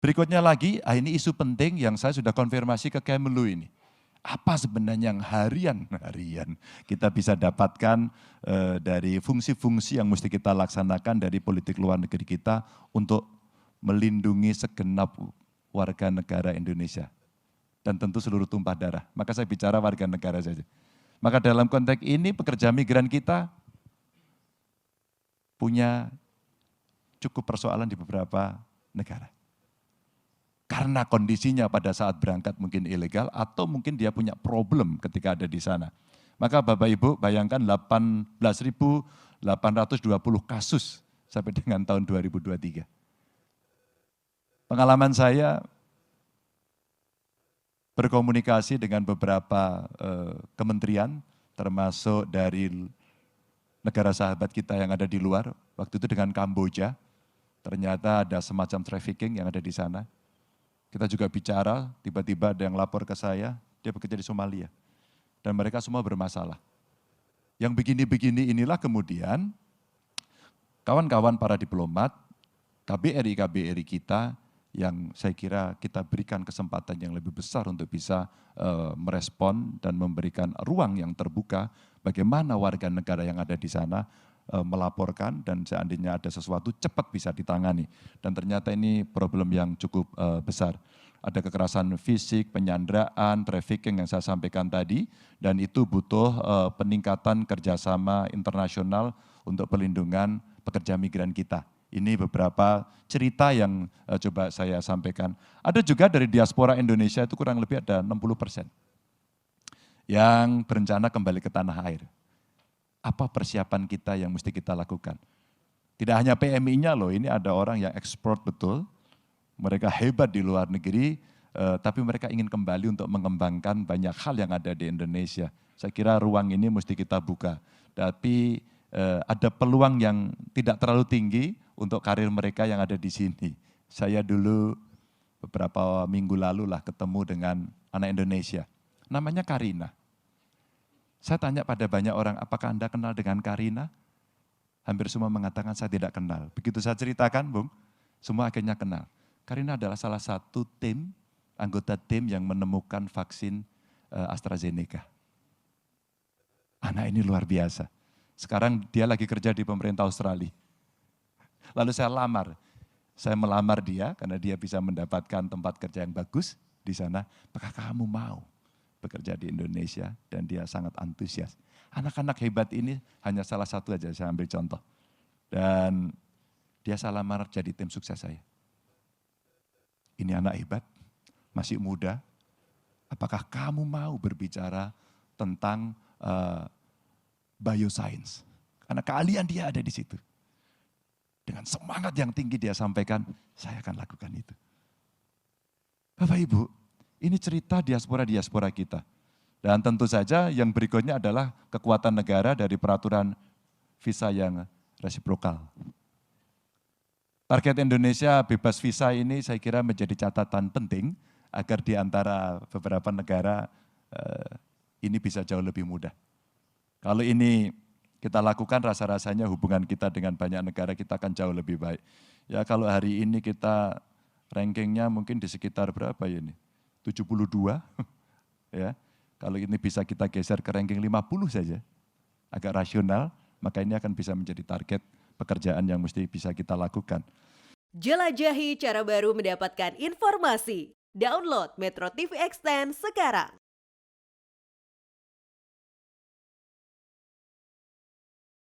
Berikutnya lagi, ini isu penting yang saya sudah konfirmasi ke Kemlu ini. Apa sebenarnya yang harian kita bisa dapatkan dari fungsi-fungsi yang mesti kita laksanakan dari politik luar negeri kita untuk melindungi segenap warga negara Indonesia. Dan tentu seluruh tumpah darah. Maka saya bicara warga negara saja. Maka dalam konteks ini pekerja migran kita punya cukup persoalan di beberapa negara. Karena kondisinya pada saat berangkat mungkin ilegal atau mungkin dia punya problem ketika ada di sana. Maka Bapak Ibu bayangkan 18.820 kasus sampai dengan tahun 2023. Pengalaman saya berkomunikasi dengan beberapa kementerian termasuk dari negara sahabat kita yang ada di luar. Waktu itu dengan Kamboja, ternyata ada semacam trafficking yang ada di sana. Kita juga bicara, tiba-tiba ada yang lapor ke saya, dia bekerja di Somalia. Dan mereka semua bermasalah. Yang begini-begini inilah kemudian kawan-kawan para diplomat, KBRI kita yang saya kira kita berikan kesempatan yang lebih besar untuk bisa merespon dan memberikan ruang yang terbuka bagaimana warga negara yang ada di sana melaporkan dan seandainya ada sesuatu cepat bisa ditangani. Dan ternyata ini problem yang cukup besar. Ada kekerasan fisik, penyanderaan, trafficking yang saya sampaikan tadi, dan itu butuh peningkatan kerjasama internasional untuk perlindungan pekerja migran kita. Ini beberapa cerita yang coba saya sampaikan. Ada juga dari diaspora Indonesia itu kurang lebih ada 60% yang berencana kembali ke tanah air. Apa persiapan kita yang mesti kita lakukan? Tidak hanya PMI-nya loh, ini ada orang yang ekspor betul, mereka hebat di luar negeri, tapi mereka ingin kembali untuk mengembangkan banyak hal yang ada di Indonesia. Saya kira ruang ini mesti kita buka, tapi ada peluang yang tidak terlalu tinggi untuk karir mereka yang ada di sini. Saya dulu beberapa minggu lalu lah ketemu dengan anak Indonesia, namanya Karina. Saya tanya pada banyak orang, apakah Anda kenal dengan Karina? Hampir semua mengatakan saya tidak kenal. Begitu saya ceritakan, Bung, semua akhirnya kenal. Karina adalah salah satu anggota tim yang menemukan vaksin AstraZeneca. Anak ini luar biasa. Sekarang dia lagi kerja di pemerintah Australia. Lalu saya melamar dia karena dia bisa mendapatkan tempat kerja yang bagus di sana. Apakah kamu mau bekerja di Indonesia? Dan dia sangat antusias. Anak-anak hebat ini hanya salah satu aja saya ambil contoh. Dan dia saya lamar jadi tim sukses saya. Ini anak hebat, masih muda. Apakah kamu mau berbicara tentang bioscience? Karena keahlian dia ada di situ. Dengan semangat yang tinggi dia sampaikan, saya akan lakukan itu. Bapak Ibu, ini cerita diaspora kita. Dan tentu saja yang berikutnya adalah kekuatan negara dari peraturan visa yang resiprokal. Target Indonesia bebas visa ini saya kira menjadi catatan penting agar di antara beberapa negara ini bisa jauh lebih mudah. Kalau ini kita lakukan rasa-rasanya hubungan kita dengan banyak negara kita akan jauh lebih baik. Ya kalau hari ini kita rankingnya mungkin di sekitar berapa ya ini? 72 ya. Kalau ini bisa kita geser ke ranking 50 saja, agak rasional, maka ini akan bisa menjadi target pekerjaan yang mesti bisa kita lakukan. Jelajahi cara baru mendapatkan informasi. Download Metro TV Extend sekarang.